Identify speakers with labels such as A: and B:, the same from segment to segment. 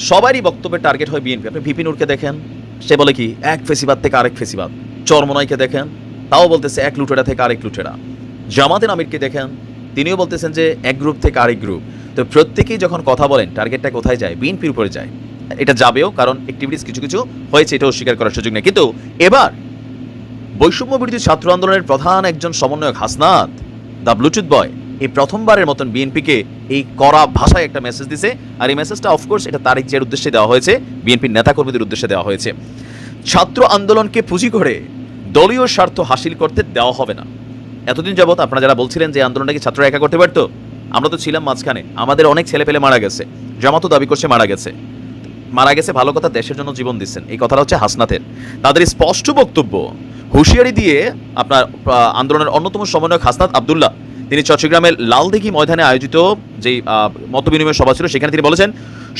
A: সবারই বক্তব্যের টার্গেট হয় বিএনপি। আপনি ভিপি নূরকে দেখেন, সে বলে কি এক ফেসিবাদ থেকে আরেক ফেসিবাদ। চরমনাইকে দেখেন, তাও বলতেছে এক লুটেরা থেকে আরেক লুটেরা। জামাতের আমিরকে দেখেন, তিনিও বলতেছেন যে এক গ্রুপ থেকে আরেক গ্রুপ। তো প্রত্যেকেই যখন কথা বলেন টার্গেটটা কোথায় যায়? বিএনপির উপরে যায়। এটা যাবেও, কারণ অ্যাক্টিভিটিস কিছু কিছু হয়েছে, এটাও স্বীকার করার সুযোগ নেই। কিন্তু এবার বৈষম্য বিরোধী ছাত্র আন্দোলনের প্রধান একজন সমন্বয়ক হাসনাত দ্য ব্লুটুথ বয় এই প্রথমবারের মতন বিএনপিকে এই কড়া ভাষায় একটা মেসেজ দিছে। আর এই মেসেজটা অফকোর্স এটা তারেক জিয়ার উদ্দেশ্যে দেওয়া হয়েছে, বিএনপির নেতাকর্মীদের উদ্দেশ্যে দেওয়া হয়েছে। ছাত্র আন্দোলনকে পুঁজি করে দলীয় স্বার্থ হাসিল করতে দেওয়া হবে না। এতদিন যাবৎ আপনারা যারা বলছিলেন যে আন্দোলনটা কি ছাত্ররা একা করতে পারতো, আমরা তো ছিলাম মাঝখানে, আমাদের অনেক ছেলে পেলে মারা গেছে, জামাতও দাবি করছে মারা গেছে। ভালো কথা, দেশের জন্য জীবন দিচ্ছেন, এই কথাটা হচ্ছে হাসনাতের। তাদের স্পষ্ট বক্তব্য হুঁশিয়ারি দিয়ে আপনার আন্দোলনের অন্যতম সমন্বয়ক হাসনাত আব্দুল্লাহ, তিনি চট্টগ্রামের লালদিঘি ময়দানে আয়োজিত যেই মতবিনিময় সভা ছিল সেখানে তিনি বলেছেন,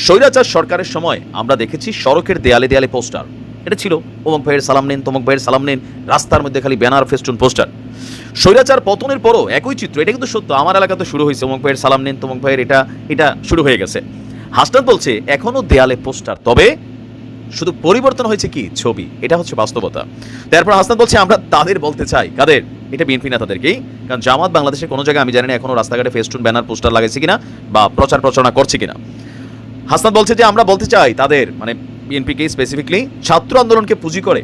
A: স্বৈরাচার সরকারের সময় আমরা দেখেছি সড়কের দেয়ালে দেয়ালে পোস্টার, এটা ছিল অমুক ভাইয়ের সালাম নিন, তমুক ভাইয়ের সালাম নিন, রাস্তার মধ্যে খালি ব্যানার ফেস্টুন পোস্টার। স্বৈরাচার পতনের পরও একই চিত্র, এটা কিন্তু সত্য, আমার এলাকাতে শুরু হয়েছে, অমুক ভাইয়ের সালাম নিন, তমুক ভাইয়ের এটা শুরু হয়ে গেছে। হাসনাত বলছে এখনো দেয়ালে পোস্টার, তবে শুধু পরিবর্তন হয়েছে কি ছবি, এটা হচ্ছে বাস্তবতা। তারপর হাসনাত বলছে আমরা তাদের বলতে চাই, কাদের? এটা বিএনপি নেতাদেরকেই, কারণ জামাত বাংলাদেশের কোনো জায়গায় আমি জানি না এখনো রাস্তাঘাটে ফেস্টুন ব্যানার পোস্টার লাগাইছে কিনা বা প্রচার প্রচারণা করছে কিনা। হাসনাত বলছে যে আমরা বলতে চাই তাদের, মানে বিএনপিকে স্পেসিফিকলি, ছাত্র আন্দোলনকে পুঁজি করে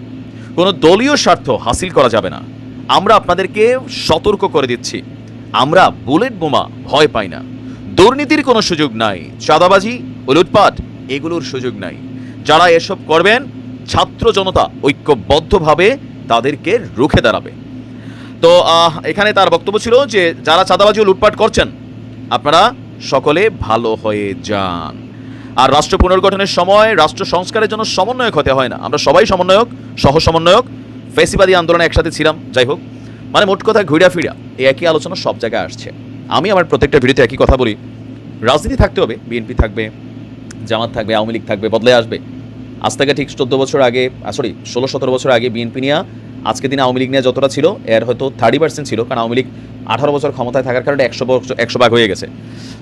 A: কোনো দলীয় স্বার্থ হাসিল করা যাবে না। আমরা আপনাদেরকে সতর্ক করে দিচ্ছি, আমরা বুলেট বোমা ভয় পাই না, দুর্নীতির কোনো সুযোগ নাই, চাঁদাবাজি ও লুটপাট এগুলোর সুযোগ নাই। যারা এসব করবেন ছাত্র জনতা ঐক্যবদ্ধভাবে তাদেরকে রুখে দাঁড়াবে। তো এখানে তার বক্তব্য ছিল যে যারা চাঁদাবাজি ও লুটপাট করছেন আপনারা সকলে ভালো হয়ে যান। আর রাষ্ট্র পুনর্গঠনের সময় রাষ্ট্র সংস্কারের জন্য সমন্বয়ক হতে হয় না, আমরা সবাই সমন্বয়ক, সহ সমন্বয়ক, ফেসিবাদী আন্দোলনে একসাথে ছিলাম। যাই হোক, মানে মোট কথা ঘুরা ফিরা এই একই আলোচনা সব জায়গায় আসছে। আমি আমার প্রত্যেকটা ভিডিওতে একই কথা বলি, রাজনীতি থাকতে হবে, বিএনপি থাকবে, জামাত থাকবে, আওয়ামী লীগ থাকবে, বদলে আসবে। আজ থেকে ঠিক 14 বছর আগে, 16-17 বছর আগে বিএনপি নিয়ে আজকে দিনে আওয়ামী লীগ নিয়ে যতটা ছিল এর হয়তো 30% ছিল, কারণ আওয়ামী লীগ 18 বছর ক্ষমতায় থাকার কারণে 100 ভাগ হয়ে গেছে।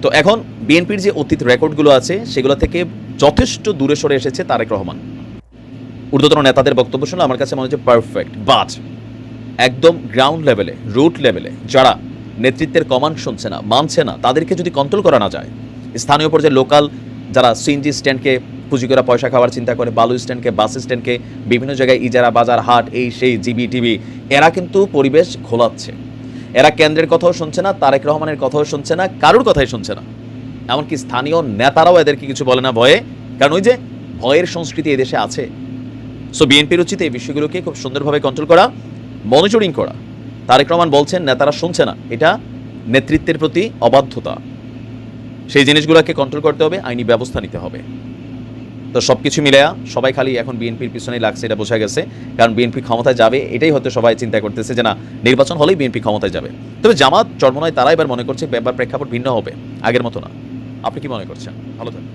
A: তো এখন বিএনপির যে অতীত রেকর্ডগুলো আছে সেগুলো থেকে যথেষ্ট দূরে সরে এসেছে তারেক রহমান। ঊর্ধ্বতন নেতাদের বক্তব্য শুনে আমার কাছে মনে হচ্ছে পারফেক্ট, বাট একদম গ্রাউন্ড লেভেলে, রুট লেভেলে যারা নেতৃত্বের কমান্ড শুনছে না, মানছে না, তাদেরকে যদি কন্ট্রোল করা না যায়, স্থানীয় পর্যায়ে লোকাল যারা সিএনজি স্ট্যান্ডকে পুঁজি করে পয়সা খাওয়ার চিন্তা করে, বালু স্ট্যান্ডকে, বাস স্ট্যান্ডকে, বিভিন্ন জায়গায় ইজারা, বাজার, হাট, এই সেই, জিবি টিভি, এরা কিন্তু পরিবেশ ঘোলাচ্ছে। এরা কেন্দ্রের কথাও শুনছে না, তারেক রহমানের কথাও শুনছে না, কারোর কথাই শুনছে না। এমনকি স্থানীয় নেতারাও এদেরকে কিছু বলে না ভয়ে, কারণ ওই যে ভয়ের সংস্কৃতি এদেশে আছে। সো বিএনপির উচিত এই বিষয়গুলোকে খুব সুন্দরভাবে কন্ট্রোল করা, মনিটরিং করা। তারেক রহমান বলছেন নেতারা শুনছে না, এটা নেতৃত্বের প্রতি অবাধ্যতা। সেই জিনিসগুলোকে কন্ট্রোল করতে হবে, আইনি ব্যবস্থা নিতে হবে। তো সব কিছু মিলায়া সবাই খালি এখন বিএনপির পিছনেই লাগছে, এটা বোঝা গেছে। কারণ বিএনপি ক্ষমতায় যাবে এটাই হয়তো সবাই চিন্তা করতেছে যে না, নির্বাচন হলেই বিএনপি ক্ষমতায় যাবে। তবে জামাত, চরমনায় তারা এবার মনে করছে ব্যাপার প্রেক্ষাপট ভিন্ন হবে, আগের মতো না। আপনি কি মনে করছেন? ভালো থাকবেন।